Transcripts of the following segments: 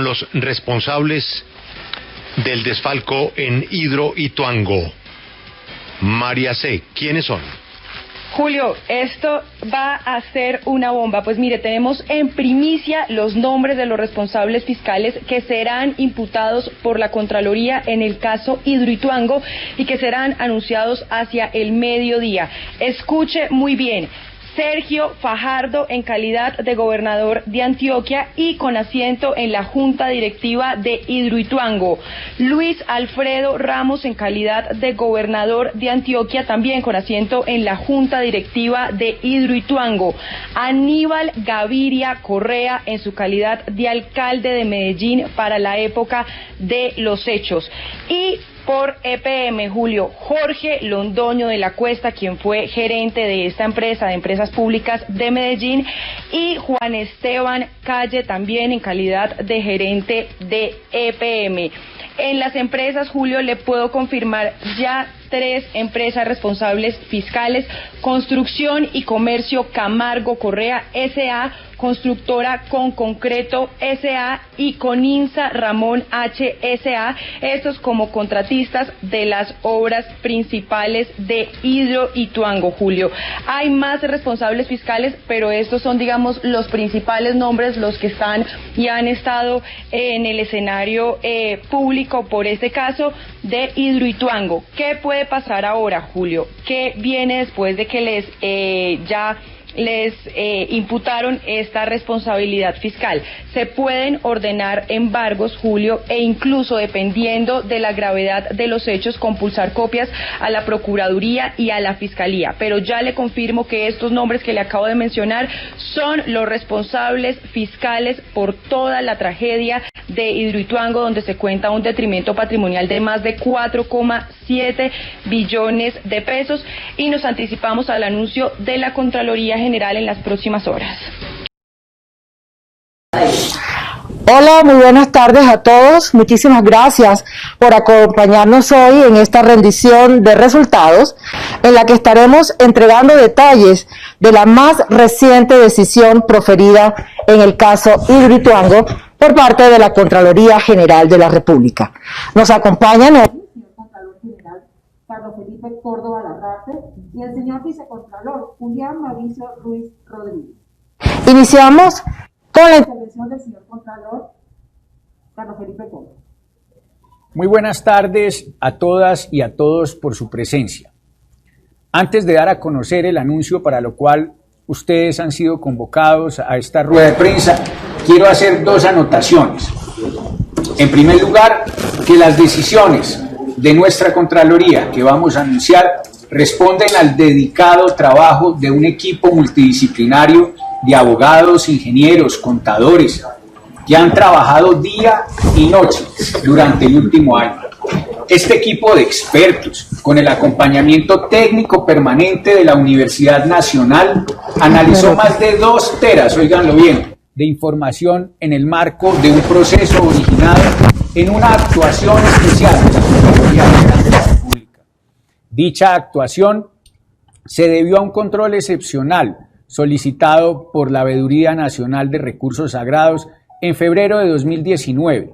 los responsables del desfalco en Hidroituango. María C., ¿quiénes son? Julio, esto va a ser una bomba. Pues mire, tenemos en primicia los nombres de los responsables fiscales que serán imputados por la Contraloría en el caso Hidroituango y que serán anunciados hacia el mediodía. Escuche muy bien. Sergio Fajardo en calidad de gobernador de Antioquia y con asiento en la Junta Directiva de Hidroituango. Luis Alfredo Ramos en calidad de gobernador de Antioquia, también con asiento en la Junta Directiva de Hidroituango. Aníbal Gaviria Correa en su calidad de alcalde de Medellín para la época de los hechos. Y por EPM, Julio, Jorge Londoño de la Cuesta, quien fue gerente de esta empresa, de Empresas Públicas de Medellín, y Juan Esteban Calle, también en calidad de gerente de EPM. En las empresas, Julio, le puedo confirmar ya 3 empresas responsables fiscales: Construcción y Comercio Camargo Correa S.A., Constructora Con Concreto S.A. y Coninsa Ramón H. S.A., estos como contratistas de las obras principales de Hidroituango, Julio. Hay más responsables fiscales, pero estos son, digamos, los principales nombres, los que están y han estado en el escenario público por este caso de Hidroituango. ¿Qué puede pasar ahora, Julio? ¿Qué viene después de que les imputaron esta responsabilidad fiscal? Se pueden ordenar embargos, Julio, e incluso, dependiendo de la gravedad de los hechos, compulsar copias a la Procuraduría y a la Fiscalía. Pero ya le confirmo que estos nombres que le acabo de mencionar son los responsables fiscales por toda la tragedia de Hidroituango, donde se cuenta un detrimento patrimonial de más de 4,7 billones de pesos, y nos anticipamos al anuncio de la Contraloría General en las próximas horas. Hola, muy buenas tardes a todos. Muchísimas gracias por acompañarnos hoy en esta rendición de resultados, en la que estaremos entregando detalles de la más reciente decisión proferida en el caso Hidroituango por parte de la Contraloría General de la República. Nos acompañan el señor Contralor General Carlos Felipe Córdoba Larrarte y el señor Vicecontralor Julián Mauricio Ruiz Rodríguez. Iniciamos con la intervención del señor Contralor Carlos Felipe Córdoba. Muy buenas tardes a todas y a todos por su presencia. Antes de dar a conocer el anuncio para lo cual ustedes han sido convocados a esta rueda de prensa, quiero hacer 2 anotaciones. En primer lugar, que las decisiones de nuestra Contraloría que vamos a anunciar responden al dedicado trabajo de un equipo multidisciplinario de abogados, ingenieros, contadores, que han trabajado día y noche durante el último año. Este equipo de expertos, con el acompañamiento técnico permanente de la Universidad Nacional, analizó más de 2 teras, óiganlo bien, de información en el marco de un proceso originado en una actuación especial de la Contraloría General de la República. Dicha actuación se debió a un control excepcional solicitado por la Veeduría Nacional de Recursos Sagrados en febrero de 2019.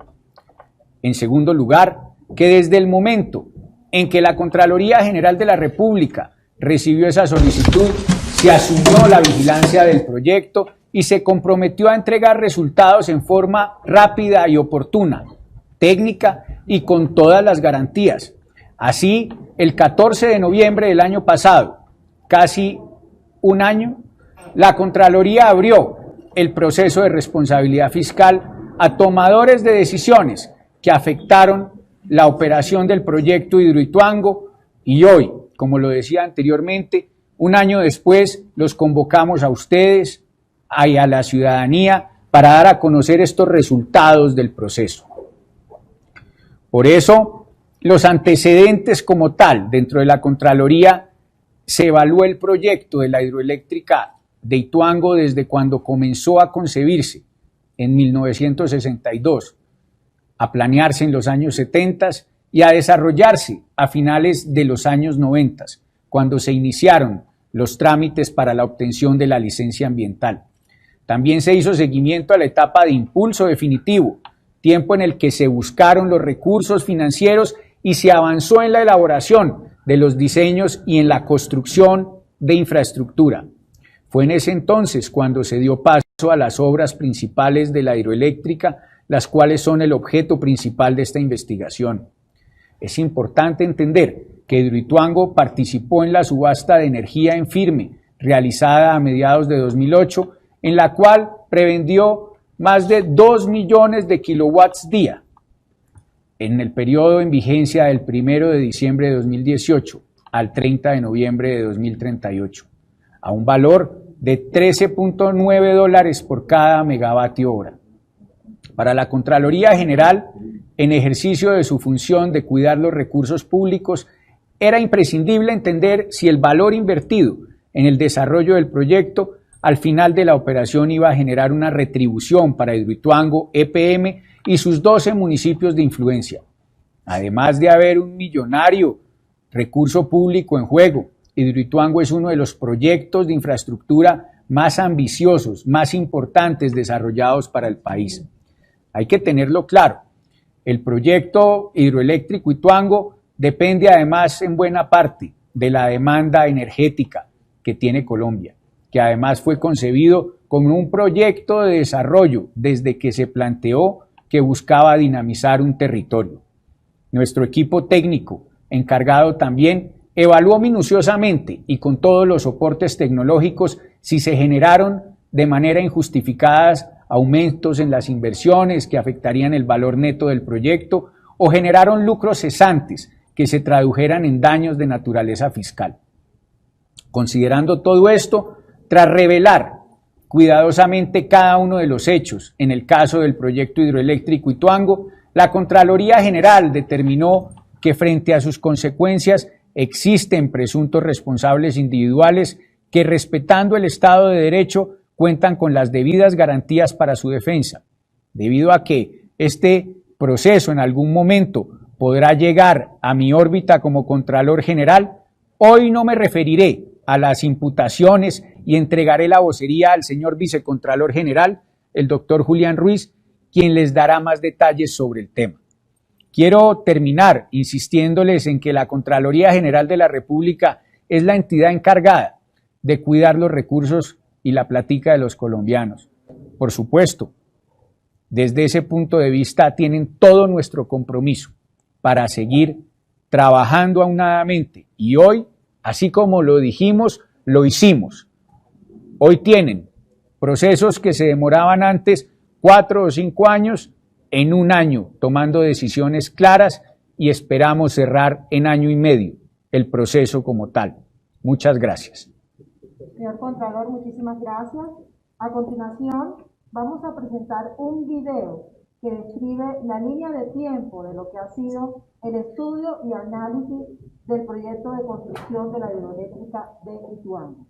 En segundo lugar, que desde el momento en que la Contraloría General de la República recibió esa solicitud, se asumió la vigilancia del proyecto y se comprometió a entregar resultados en forma rápida y oportuna, técnica y con todas las garantías. Así, el 14 de noviembre del año pasado, casi un año, la Contraloría abrió el proceso de responsabilidad fiscal a tomadores de decisiones que afectaron la operación del proyecto Hidroituango, y hoy, como lo decía anteriormente, un año después los convocamos a ustedes y a la ciudadanía para dar a conocer estos resultados del proceso. Por eso, los antecedentes como tal dentro de la Contraloría, se evaluó el proyecto de la hidroeléctrica de Ituango desde cuando comenzó a concebirse en 1962, a planearse en los años 70 y a desarrollarse a finales de los años 90, cuando se iniciaron los trámites para la obtención de la licencia ambiental. También se hizo seguimiento a la etapa de impulso definitivo, tiempo en el que se buscaron los recursos financieros y se avanzó en la elaboración de los diseños y en la construcción de infraestructura. Fue en ese entonces cuando se dio paso a las obras principales de la hidroeléctrica, las cuales son el objeto principal de esta investigación. Es importante entender que Hidroituango participó en la subasta de energía en firme, realizada a mediados de 2008, en la cual prevendió más de 2 millones de kilowatts día. En el periodo en vigencia del 1 de diciembre de 2018 al 30 de noviembre de 2038, a un valor de $13.9 por cada megavatio hora. Para la Contraloría General, en ejercicio de su función de cuidar los recursos públicos, era imprescindible entender si el valor invertido en el desarrollo del proyecto al final de la operación iba a generar una retribución para Hidroituango, EPM y sus 12 municipios de influencia. Además de haber un millonario recurso público en juego, Hidroituango es uno de los proyectos de infraestructura más ambiciosos, más importantes desarrollados para el país. Hay que tenerlo claro, el proyecto hidroeléctrico Ituango depende además en buena parte de la demanda energética que tiene Colombia, que además fue concebido como un proyecto de desarrollo desde que se planteó que buscaba dinamizar un territorio. Nuestro equipo técnico, encargado también, evaluó minuciosamente y con todos los soportes tecnológicos si se generaron de manera injustificada aumentos en las inversiones que afectarían el valor neto del proyecto o generaron lucros cesantes que se tradujeran en daños de naturaleza fiscal. Considerando todo esto, tras revelar cuidadosamente cada uno de los hechos en el caso del proyecto hidroeléctrico Ituango, la Contraloría General determinó que frente a sus consecuencias existen presuntos responsables individuales que, respetando el Estado de Derecho, cuentan con las debidas garantías para su defensa. Debido a que este proceso en algún momento podrá llegar a mi órbita como Contralor General, hoy no me referiré a las imputaciones y entregaré la vocería al señor Vicecontralor General, el doctor Julián Ruiz, quien les dará más detalles sobre el tema. Quiero terminar insistiéndoles en que la Contraloría General de la República es la entidad encargada de cuidar los recursos y la plática de los colombianos. Por supuesto, desde ese punto de vista tienen todo nuestro compromiso para seguir trabajando aunadamente y hoy, así como lo dijimos, lo hicimos. Hoy tienen procesos que se demoraban antes 4 o 5 años en 1 año, tomando decisiones claras y esperamos cerrar en 1 año y medio el proceso como tal. Muchas gracias. Señor Contralor, muchísimas gracias. A continuación, vamos a presentar un video que describe la línea de tiempo de lo que ha sido el estudio y análisis del proyecto de construcción de la hidroeléctrica de Ituango.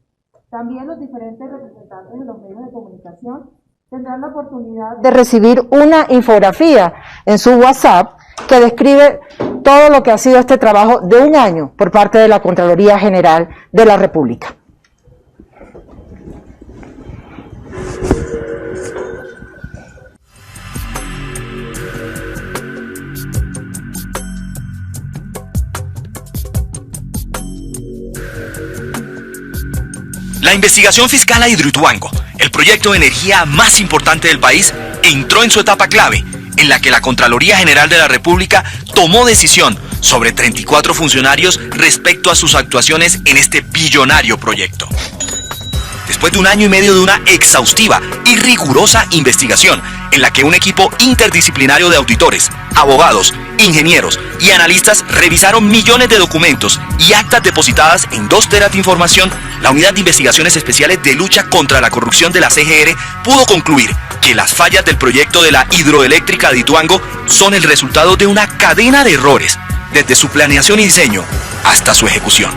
También los diferentes representantes de los medios de comunicación tendrán la oportunidad de recibir una infografía en su WhatsApp que describe todo lo que ha sido este trabajo de 1 año por parte de la Contraloría General de la República. La investigación fiscal a Hidroituango, el proyecto de energía más importante del país, entró en su etapa clave, en la que la Contraloría General de la República tomó decisión sobre 34 funcionarios respecto a sus actuaciones en este billonario proyecto. Después de 1 año y medio de una exhaustiva y rigurosa investigación, en la que un equipo interdisciplinario de auditores, abogados, ingenieros y analistas revisaron millones de documentos y actas depositadas en 2 teras de información, la Unidad de Investigaciones Especiales de Lucha contra la Corrupción de la CGR pudo concluir que las fallas del proyecto de la hidroeléctrica de Ituango son el resultado de una cadena de errores, desde su planeación y diseño hasta su ejecución.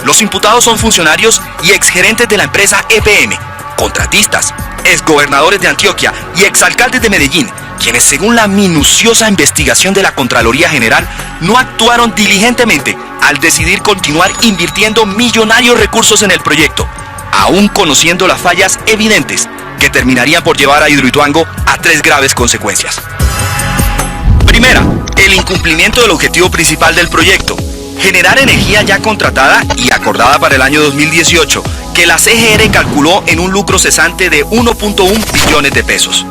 Los imputados son funcionarios y exgerentes de la empresa EPM, contratistas, exgobernadores de Antioquia y exalcaldes de Medellín, quienes según la minuciosa investigación de la Contraloría General no actuaron diligentemente al decidir continuar invirtiendo millonarios recursos en el proyecto, aún conociendo las fallas evidentes que terminarían por llevar a Hidroituango a 3 graves consecuencias. Primera, el incumplimiento del objetivo principal del proyecto: generar energía ya contratada y acordada para el año 2018, que la CGR calculó en un lucro cesante de 1.1 billones de pesos.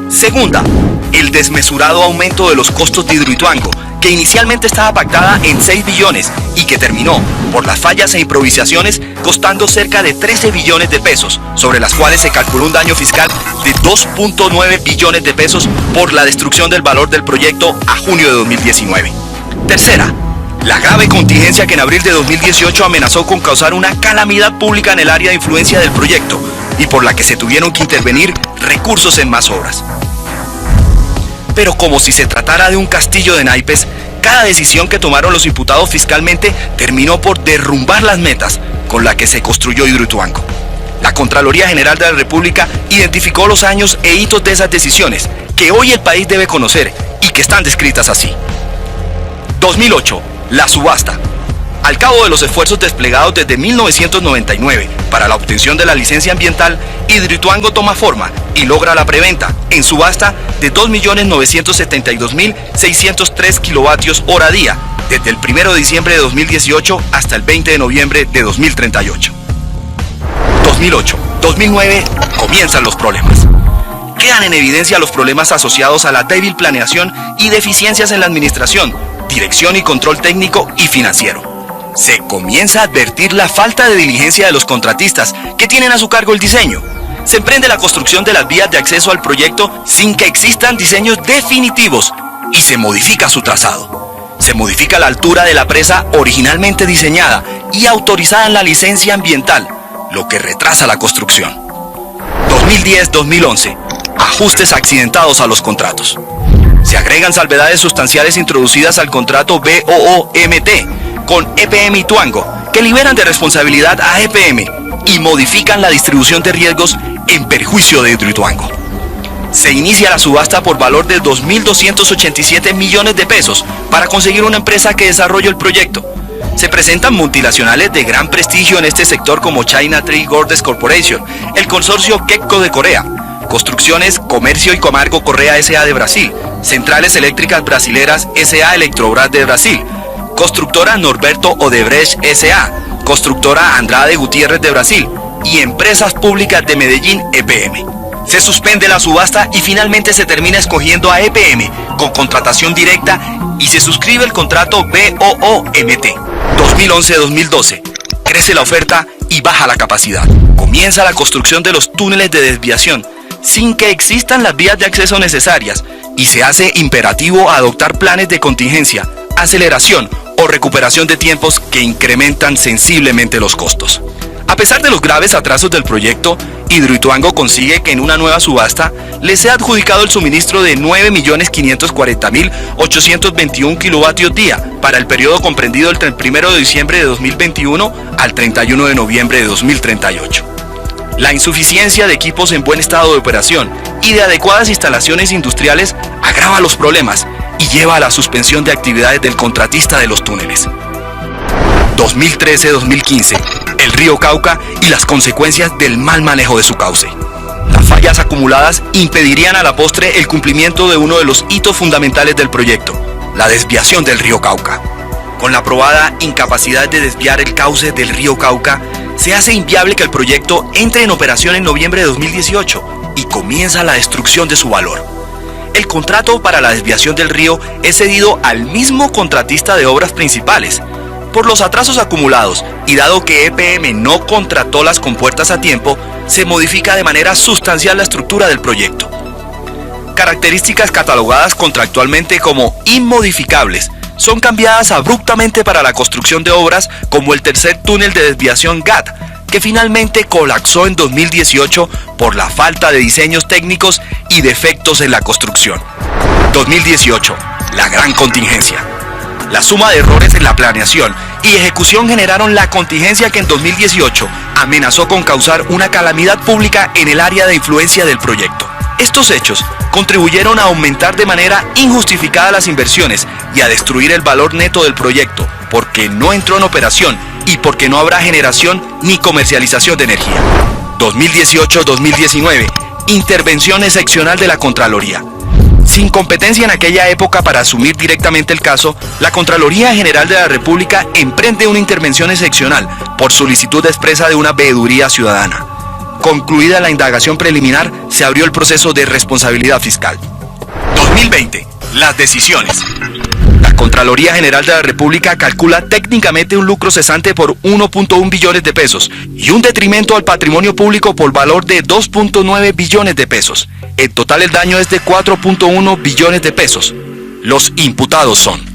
Segunda, el desmesurado aumento de los costos de Hidroituango, que inicialmente estaba pactada en 6 billones y que terminó, por las fallas e improvisaciones, costando cerca de 13 billones de pesos, sobre las cuales se calculó un daño fiscal de 2.9 billones de pesos por la destrucción del valor del proyecto a junio de 2019. Tercera, la grave contingencia que en abril de 2018 amenazó con causar una calamidad pública en el área de influencia del proyecto y por la que se tuvieron que intervenir recursos en más obras. Pero como si se tratara de un castillo de naipes, cada decisión que tomaron los imputados fiscalmente terminó por derrumbar las metas con las que se construyó Hidroituango. La Contraloría General de la República identificó los años e hitos de esas decisiones, que hoy el país debe conocer y que están descritas así. 2008. La subasta. Al cabo de los esfuerzos desplegados desde 1999 para la obtención de la licencia ambiental, Hidroituango toma forma y logra la preventa en subasta de 2.972.603 kilovatios hora día desde el 1 de diciembre de 2018 hasta el 20 de noviembre de 2038. 2008. 2009 comienzan los problemas. Quedan en evidencia los problemas asociados a la débil planeación y deficiencias en la administración, dirección y control técnico y financiero. Se comienza a advertir la falta de diligencia de los contratistas que tienen a su cargo el diseño. Se emprende la construcción de las vías de acceso al proyecto sin que existan diseños definitivos y se modifica su trazado. Se modifica la altura de la presa originalmente diseñada y autorizada en la licencia ambiental, lo que retrasa la construcción. 2010-2011. Ajustes accidentados a los contratos. Se agregan salvedades sustanciales introducidas al contrato BOOMT con EPM Ituango, que liberan de responsabilidad a EPM y modifican la distribución de riesgos en perjuicio de Hidroituango. Se inicia la subasta por valor de 2.287 millones de pesos para conseguir una empresa que desarrolle el proyecto. Se presentan multinacionales de gran prestigio en este sector como China Tree Gordes Corporation, el consorcio KEPCO de Corea, Construcciones, Comercio y Comarco Correa S.A. de Brasil, Centrales Eléctricas Brasileras S.A. Electrobras de Brasil, Constructora Norberto Odebrecht S.A., Constructora Andrade Gutiérrez de Brasil y Empresas Públicas de Medellín EPM. Se suspende la subasta y finalmente se termina escogiendo a EPM con contratación directa y se suscribe el contrato BOOMT. 2011-2012. Crece la oferta y baja la capacidad. Comienza la construcción de los túneles de desviación sin que existan las vías de acceso necesarias y se hace imperativo adoptar planes de contingencia, aceleración o recuperación de tiempos que incrementan sensiblemente los costos. A pesar de los graves atrasos del proyecto, Hidroituango consigue que en una nueva subasta le sea adjudicado el suministro de 9.540.821 kilovatios día para el periodo comprendido entre el 1 de diciembre de 2021 al 31 de noviembre de 2038. La insuficiencia de equipos en buen estado de operación y de adecuadas instalaciones industriales agrava los problemas y lleva a la suspensión de actividades del contratista de los túneles. 2013-2015. El río Cauca y las consecuencias del mal manejo de su cauce. Las fallas acumuladas impedirían a la postre el cumplimiento de uno de los hitos fundamentales del proyecto, la desviación del río Cauca. Con la probada incapacidad de desviar el cauce del río Cauca, se hace inviable que el proyecto entre en operación en noviembre de 2018 y comienza la destrucción de su valor. El contrato para la desviación del río es cedido al mismo contratista de obras principales. Por los atrasos acumulados y dado que EPM no contrató las compuertas a tiempo, se modifica de manera sustancial la estructura del proyecto. Características catalogadas contractualmente como inmodificables son cambiadas abruptamente para la construcción de obras como el tercer túnel de desviación GAT, que finalmente colapsó en 2018 por la falta de diseños técnicos y defectos en la construcción. 2018. La gran contingencia. La suma de errores en la planeación y ejecución generaron la contingencia que en 2018 amenazó con causar una calamidad pública en el área de influencia del proyecto. Estos hechos contribuyeron a aumentar de manera injustificada las inversiones y a destruir el valor neto del proyecto, porque no entró en operación y porque no habrá generación ni comercialización de energía. 2018-2019. Intervención excepcional de la Contraloría. Sin competencia en aquella época para asumir directamente el caso, la Contraloría General de la República emprende una intervención excepcional por solicitud expresa de una veeduría ciudadana. Concluida la indagación preliminar, se abrió el proceso de responsabilidad fiscal. 2020. Las decisiones. La Contraloría General de la República calcula técnicamente un lucro cesante por 1.1 billones de pesos y un detrimento al patrimonio público por valor de 2.9 billones de pesos. En total el daño es de 4.1 billones de pesos. Los imputados son: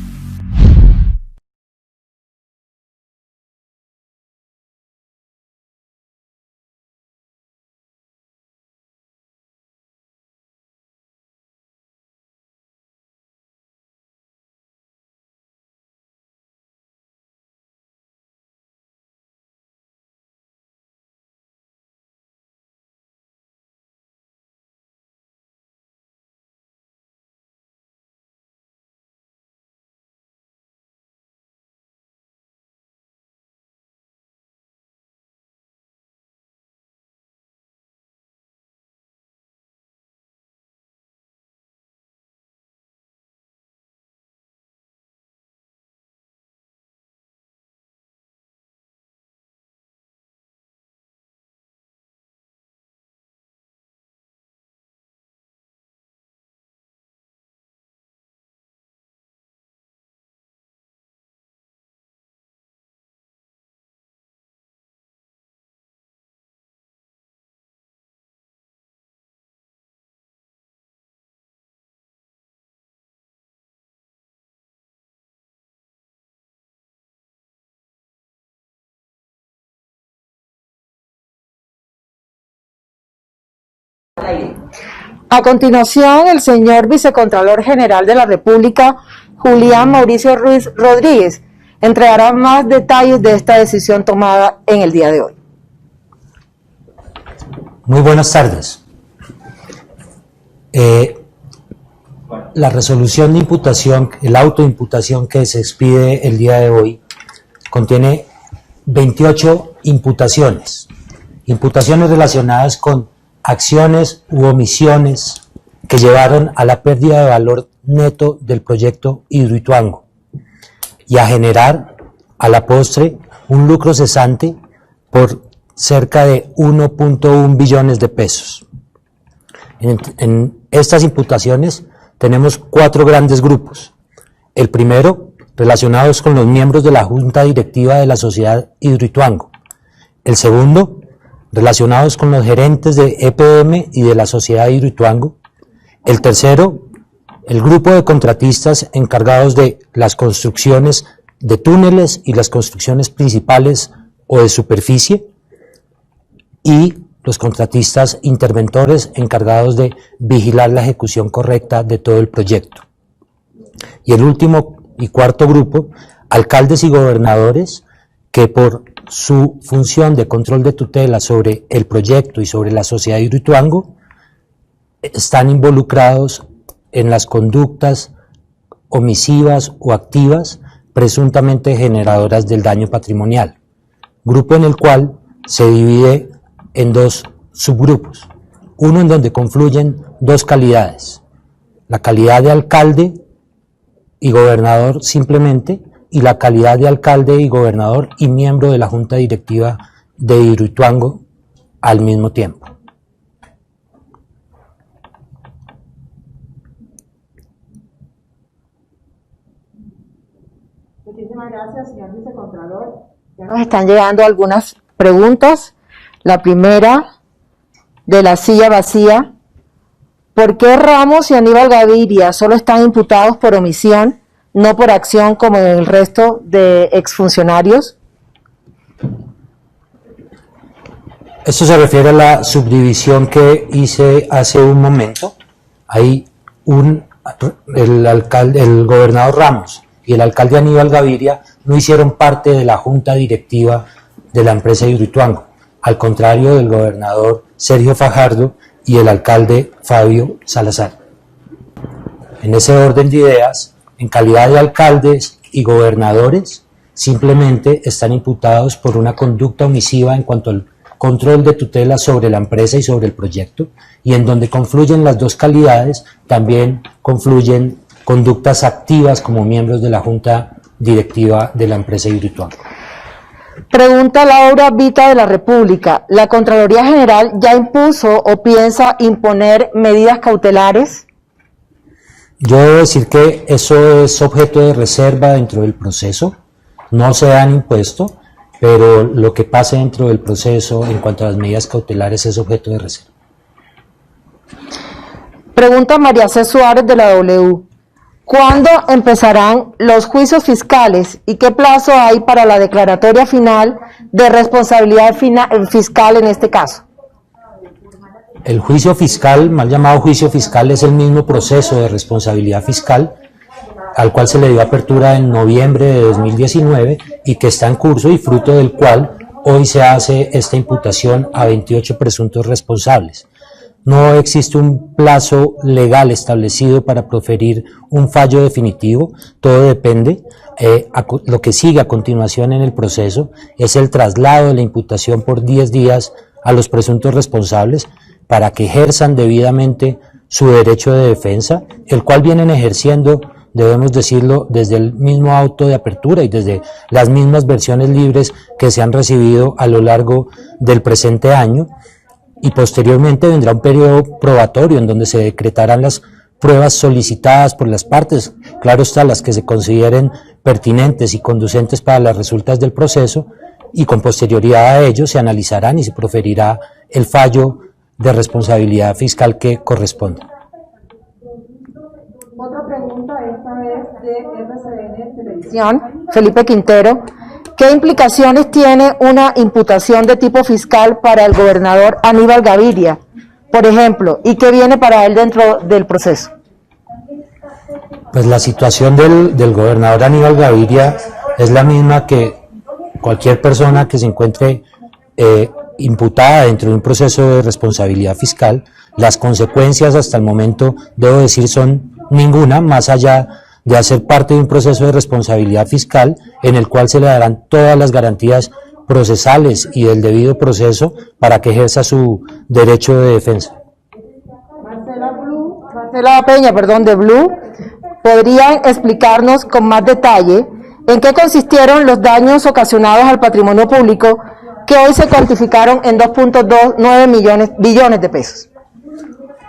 A continuación, el señor Vicecontralor General de la República, Julián Mauricio Ruiz Rodríguez, entregará más detalles de esta decisión tomada en el día de hoy. Muy buenas tardes. La resolución de imputación, el auto de imputación que se expide el día de hoy, contiene 28 imputaciones. Imputaciones relacionadas con acciones u omisiones que llevaron a la pérdida de valor neto del proyecto Hidroituango y a generar a la postre un lucro cesante por cerca de 1.1 billones de pesos. En estas imputaciones tenemos 4 grandes grupos. El primero, relacionados con los miembros de la Junta Directiva de la Sociedad Hidroituango. El segundo, relacionados con los gerentes de EPM y de la Sociedad Hidroituango. El tercero, el grupo de contratistas encargados de las construcciones de túneles y las construcciones principales o de superficie, y los contratistas interventores encargados de vigilar la ejecución correcta de todo el proyecto. Y el último y cuarto grupo, alcaldes y gobernadores que por su función de control de tutela sobre el proyecto y sobre la sociedad Hidroituango están involucrados en las conductas omisivas o activas presuntamente generadoras del daño patrimonial, grupo en el cual se divide en 2 subgrupos, uno en donde confluyen 2 calidades, la calidad de alcalde y gobernador simplemente, y la calidad de alcalde y gobernador y miembro de la Junta Directiva de Hidroituango al mismo tiempo. Muchísimas gracias, señor Vicecontralor. Ya nos están llegando algunas preguntas. La primera, de la silla vacía. ¿Por qué Ramos y Aníbal Gaviria solo están imputados por omisión, no por acción como el resto de exfuncionarios? Esto se refiere a la subdivisión que hice hace un momento. Hay el gobernador Ramos y el alcalde Aníbal Gaviria no hicieron parte de la junta directiva de la empresa Hidroituango, al contrario del gobernador Sergio Fajardo y el alcalde Fabio Salazar. En ese orden de ideas, en calidad de alcaldes y gobernadores, simplemente están imputados por una conducta omisiva en cuanto al control de tutela sobre la empresa y sobre el proyecto, y en donde confluyen las dos calidades, también confluyen conductas activas como miembros de la Junta Directiva de la empresa Hidroituango. Pregunta Laura Vita de la República. ¿La Contraloría General ya impuso o piensa imponer medidas cautelares? Yo debo decir que eso es objeto de reserva dentro del proceso, no se han impuesto, pero lo que pase dentro del proceso en cuanto a las medidas cautelares es objeto de reserva. Pregunta María C. Suárez de la W. ¿Cuándo empezarán los juicios fiscales y qué plazo hay para la declaratoria final de responsabilidad fiscal en este caso? El juicio fiscal, mal llamado juicio fiscal, es el mismo proceso de responsabilidad fiscal al cual se le dio apertura en noviembre de 2019 y que está en curso y fruto del cual hoy se hace esta imputación a 28 presuntos responsables. No existe un plazo legal establecido para proferir un fallo definitivo, todo depende. Lo que sigue a continuación en el proceso es el traslado de la imputación por 10 días a los presuntos responsables para que ejerzan debidamente su derecho de defensa, el cual vienen ejerciendo, debemos decirlo, desde el mismo auto de apertura y desde las mismas versiones libres que se han recibido a lo largo del presente año, y posteriormente vendrá un periodo probatorio en donde se decretarán las pruebas solicitadas por las partes, claro está, las que se consideren pertinentes y conducentes para las resultas del proceso, y con posterioridad a ello se analizarán y se proferirá el fallo de responsabilidad fiscal que corresponda. Otra pregunta, esta vez de RCN Televisión, Felipe Quintero. ¿Qué implicaciones tiene una imputación de tipo fiscal para el gobernador Aníbal Gaviria, por ejemplo, y qué viene para él dentro del proceso? Pues la situación del gobernador Aníbal Gaviria es la misma que cualquier persona que se encuentre imputada dentro de un proceso de responsabilidad fiscal. Las consecuencias hasta el momento, debo decir, son ninguna, más allá de hacer parte de un proceso de responsabilidad fiscal en el cual se le darán todas las garantías procesales y del debido proceso para que ejerza su derecho de defensa. Marcela Peña, de Blue, ¿podrían explicarnos con más detalle en qué consistieron los daños ocasionados al patrimonio público que hoy se cuantificaron en 2.9 billones de pesos?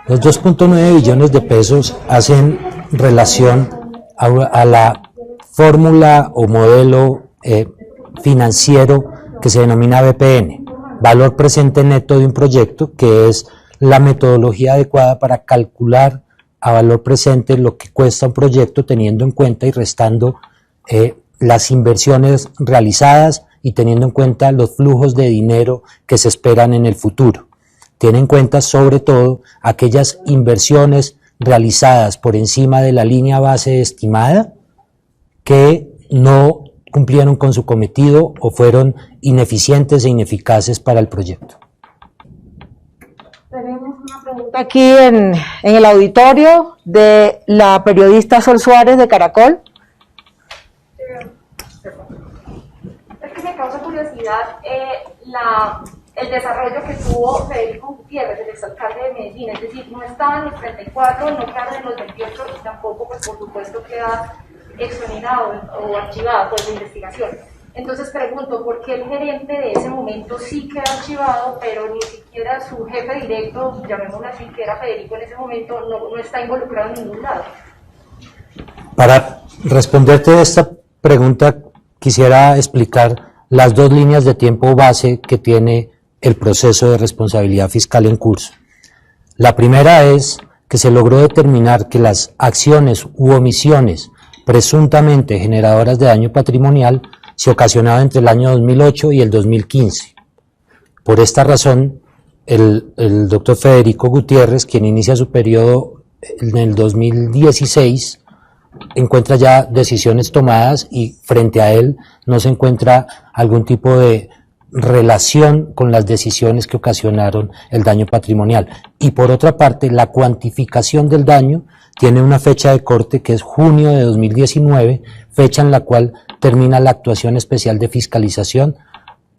Los 2.9 billones de pesos hacen relación a la fórmula o modelo financiero que se denomina BPN, valor presente neto de un proyecto, que es la metodología adecuada para calcular a valor presente lo que cuesta un proyecto, teniendo en cuenta y restando las inversiones realizadas y teniendo en cuenta los flujos de dinero que se esperan en el futuro. Tiene en cuenta sobre todo aquellas inversiones realizadas por encima de la línea base estimada que no cumplieron con su cometido o fueron ineficientes e ineficaces para el proyecto. Tenemos una pregunta aquí en el auditorio de la periodista Sol Suárez de Caracol. Es que me causa curiosidad el desarrollo que tuvo Federico Gutiérrez, el exalcalde de Medellín, es decir, no estaba en los 34, no queda en los 28 y tampoco, pues por supuesto, queda exonerado o archivado por la investigación. Entonces pregunto, ¿por qué el gerente de ese momento sí queda archivado, pero ni siquiera su jefe directo, llamémoslo así, que era Federico en ese momento, no está involucrado en ningún lado? Para responderte esta pregunta, quisiera explicar las dos líneas de tiempo base que tiene el proceso de responsabilidad fiscal en curso. La primera es que se logró determinar que las acciones u omisiones presuntamente generadoras de daño patrimonial se ocasionaban entre el año 2008 y el 2015. Por esta razón, el doctor Federico Gutiérrez, quien inicia su periodo en el 2016, encuentra ya decisiones tomadas y frente a él no se encuentra algún tipo de relación con las decisiones que ocasionaron el daño patrimonial. Y por otra parte, la cuantificación del daño tiene una fecha de corte que es junio de 2019, fecha en la cual termina la actuación especial de fiscalización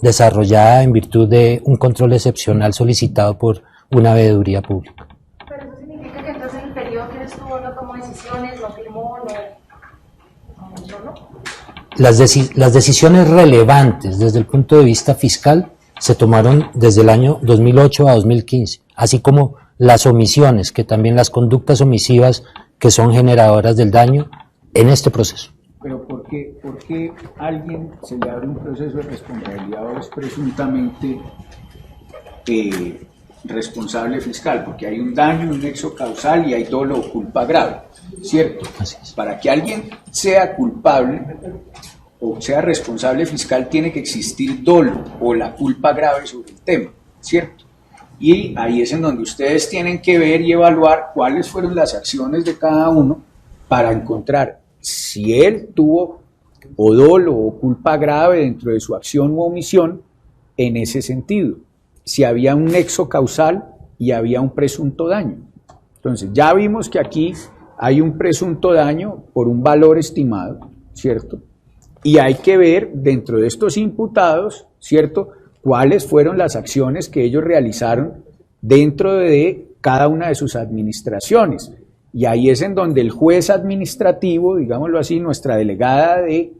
desarrollada en virtud de un control excepcional solicitado por una veeduría pública. Pero eso significa que entonces en el periodo que él estuvo no tomó decisiones, no firmó, no. Las decisiones relevantes desde el punto de vista fiscal se tomaron desde el año 2008 a 2015, así como las omisiones, que también las conductas omisivas que son generadoras del daño en este proceso. Pero ¿por qué a alguien se le abre un proceso de responsabilidad o es presuntamente responsable fiscal? Porque hay un daño, un nexo causal y hay dolo o culpa grave, ¿cierto? Así es. Para que alguien sea culpable o sea responsable fiscal tiene que existir dolo o la culpa grave sobre el tema, ¿cierto? Y ahí es en donde ustedes tienen que ver y evaluar cuáles fueron las acciones de cada uno para encontrar si él tuvo o dolo o culpa grave dentro de su acción u omisión en ese sentido, si había un nexo causal y había un presunto daño. Entonces ya vimos que aquí hay un presunto daño por un valor estimado, ¿cierto? Y hay que ver dentro de estos imputados, ¿cierto?, cuáles fueron las acciones que ellos realizaron dentro de cada una de sus administraciones. Y ahí es en donde el juez administrativo, digámoslo así, nuestra delegada de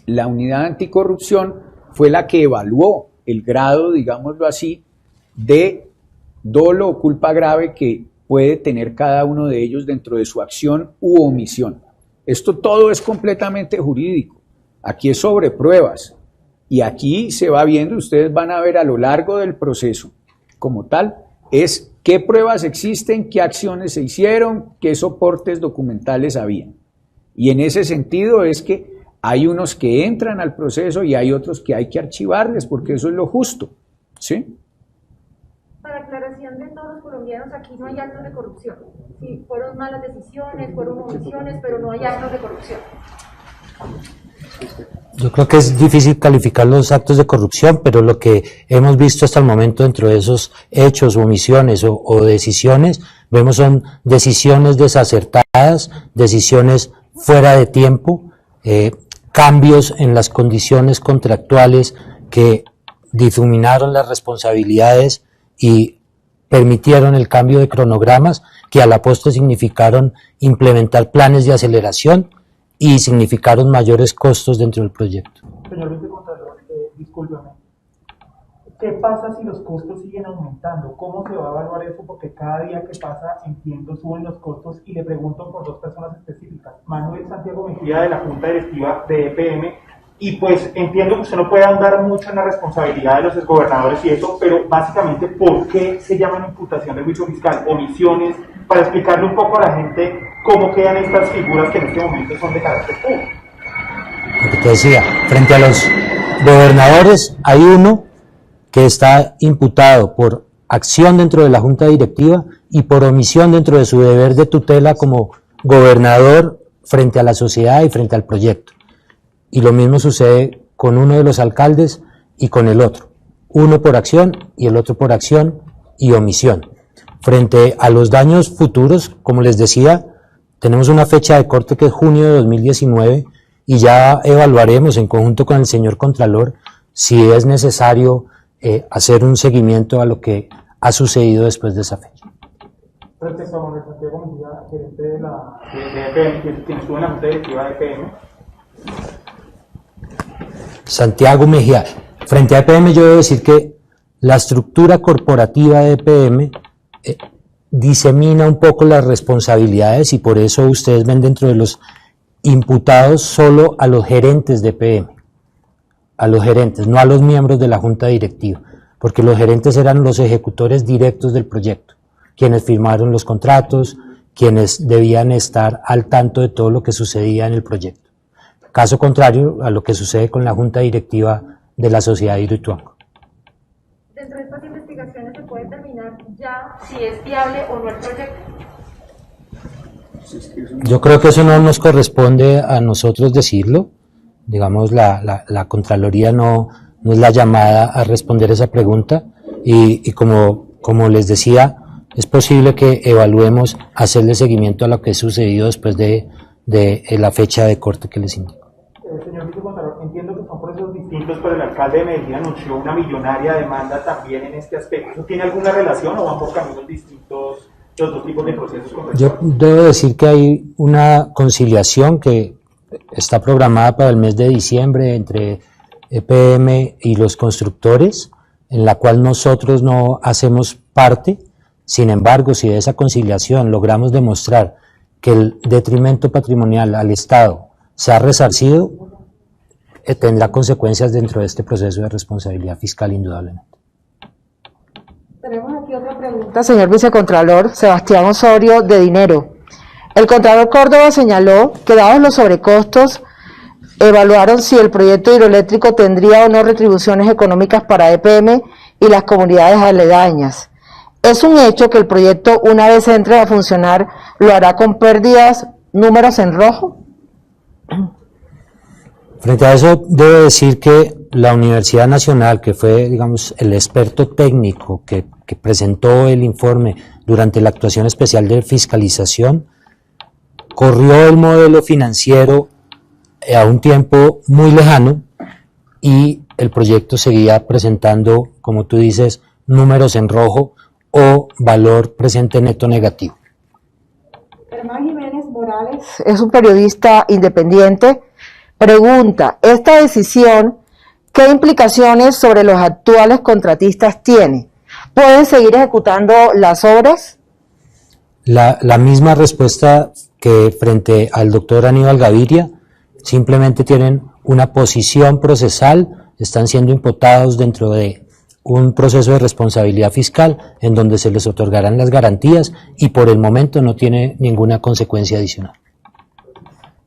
la unidad anticorrupción, fue la que evaluó el grado, digámoslo así, de dolo o culpa grave que puede tener cada uno de ellos dentro de su acción u omisión. Esto todo es completamente jurídico, aquí es sobre pruebas y aquí se va viendo, ustedes van a ver a lo largo del proceso como tal, es qué pruebas existen, qué acciones se hicieron, qué soportes documentales habían. Y en ese sentido es que hay unos que entran al proceso y hay otros que hay que archivarles porque eso es lo justo, ¿sí? Para aclaración de todos los colombianos, aquí no hay actos de corrupción. Sí, fueron malas decisiones, fueron omisiones, pero no hay actos de corrupción. Yo creo que es difícil calificar los actos de corrupción, pero lo que hemos visto hasta el momento dentro de esos hechos, omisiones o decisiones, vemos son decisiones desacertadas, decisiones fuera de tiempo, cambios en las condiciones contractuales que difuminaron las responsabilidades y permitieron el cambio de cronogramas que a la postre significaron implementar planes de aceleración y significaron mayores costos dentro del proyecto. Señor vicecontador, discúlpeme, ¿qué pasa si los costos siguen aumentando? ¿Cómo se va a evaluar eso? Porque cada día que pasa, entiendo, suben los costos y le pregunto por dos personas específicas. Manuel Santiago Mejía, de la Junta Directiva de EPM, y pues entiendo que usted no puede ahondar mucho en la responsabilidad de los exgobernadores y eso, pero básicamente, ¿por qué se llaman imputación de juicio fiscal? Omisiones, para explicarle un poco a la gente cómo quedan estas figuras que en este momento son de carácter público. Lo que te decía, frente a los gobernadores hay uno que está imputado por acción dentro de la Junta Directiva y por omisión dentro de su deber de tutela como gobernador frente a la sociedad y frente al proyecto. Y lo mismo sucede con uno de los alcaldes y con el otro. Uno por acción y el otro por acción y omisión. Frente a los daños futuros, como les decía, tenemos una fecha de corte que es junio de 2019 y ya evaluaremos en conjunto con el señor Contralor si es necesario hacer un seguimiento a lo que ha sucedido después de esa fecha. Respecto a Manuel Santiago Mejía, gerente de EPM, quien estuvo en la Junta Directiva de EPM. Santiago Mejía, frente a EPM yo debo decir que la estructura corporativa de EPM disemina un poco las responsabilidades y por eso ustedes ven dentro de los imputados solo a los gerentes de EPM, a los gerentes, no a los miembros de la Junta Directiva, porque los gerentes eran los ejecutores directos del proyecto, quienes firmaron los contratos, quienes debían estar al tanto de todo lo que sucedía en el proyecto. Caso contrario a lo que sucede con la Junta Directiva de la Sociedad Hidroituango. Dentro de estas investigaciones se puede determinar ya si es viable o no el proyecto. Yo creo que eso no nos corresponde a nosotros decirlo. Digamos, la Contraloría no es la llamada a responder esa pregunta y como les decía, es posible que evaluemos hacerle seguimiento a lo que ha sucedido después de la fecha de corte que les indico. Señor vicecontador, entiendo que son procesos distintos minutos, pero el alcalde de Medellín anunció una millonaria demanda también en este aspecto. ¿Eso tiene alguna relación o van por caminos distintos los dos tipos de procesos? Yo debo decir que hay una conciliación que está programada para el mes de diciembre entre EPM y los constructores, en la cual nosotros no hacemos parte. Sin embargo, si de esa conciliación logramos demostrar que el detrimento patrimonial al Estado se ha resarcido, tendrá consecuencias dentro de este proceso de responsabilidad fiscal, indudablemente. Tenemos aquí otra pregunta, señor vicecontralor Sebastián Osorio, de Dinero. El contralor Córdoba señaló que, dados los sobrecostos, evaluaron si el proyecto hidroeléctrico tendría o no retribuciones económicas para EPM y las comunidades aledañas. Es un hecho que el proyecto, una vez entre a funcionar, lo hará con pérdidas, números en rojo. Frente a eso, debo decir que la Universidad Nacional, que fue, digamos, el experto técnico que presentó el informe durante la actuación especial de fiscalización, corrió el modelo financiero a un tiempo muy lejano y el proyecto seguía presentando, como tú dices, números en rojo o valor presente neto negativo. Germán Jiménez Morales es un periodista independiente. Pregunta, ¿esta decisión qué implicaciones sobre los actuales contratistas tiene? ¿Pueden seguir ejecutando las obras? La misma respuesta que frente al doctor Aníbal Gaviria, simplemente tienen una posición procesal, están siendo imputados dentro de un proceso de responsabilidad fiscal en donde se les otorgarán las garantías y por el momento no tiene ninguna consecuencia adicional.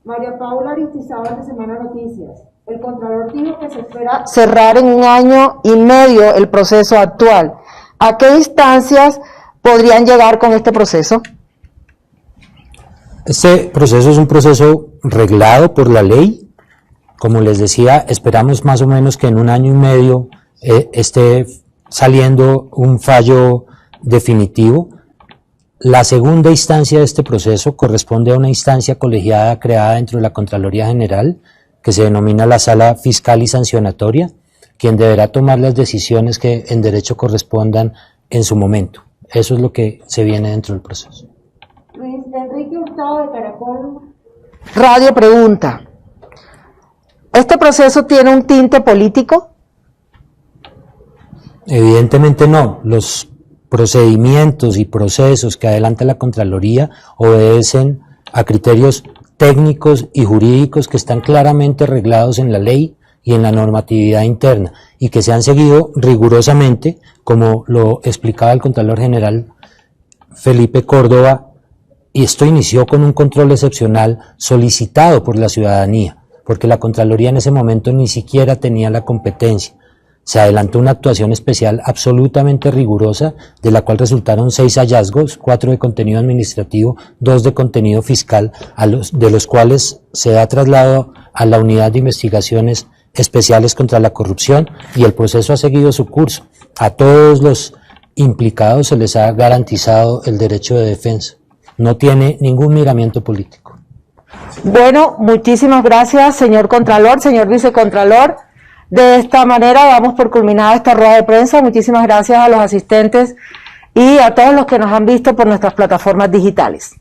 María Paula Aristizábal, de Semana Noticias. El Contralor dijo que se espera cerrar en 1 año y medio el proceso actual. ¿A qué instancias podrían llegar con este proceso? Este proceso es un proceso reglado por la ley. Como les decía, esperamos más o menos que en 1 año y medio esté saliendo un fallo definitivo. La segunda instancia de este proceso corresponde a una instancia colegiada creada dentro de la Contraloría General, que se denomina la Sala Fiscal y Sancionatoria, quien deberá tomar las decisiones que en derecho correspondan en su momento. Eso es lo que se viene dentro del proceso. Luis Enrique Hurtado, de Caracol Radio, pregunta: ¿este proceso tiene un tinte político? Evidentemente no. Los procedimientos y procesos que adelanta la Contraloría obedecen a criterios técnicos y jurídicos que están claramente reglados en la ley y en la normatividad interna y que se han seguido rigurosamente, como lo explicaba el Contralor General Felipe Córdoba, y esto inició con un control excepcional solicitado por la ciudadanía, porque la Contraloría en ese momento ni siquiera tenía la competencia. Se adelantó una actuación especial absolutamente rigurosa, de la cual resultaron 6 hallazgos, 4 de contenido administrativo, 2 de contenido fiscal, de los cuales se da traslado a la Unidad de Investigaciones Especiales contra la Corrupción, y el proceso ha seguido su curso. A todos los implicados se les ha garantizado el derecho de defensa. No tiene ningún miramiento político. Bueno, muchísimas gracias, señor Contralor, señor Vicecontralor. De esta manera damos por culminada esta rueda de prensa. Muchísimas gracias a los asistentes y a todos los que nos han visto por nuestras plataformas digitales.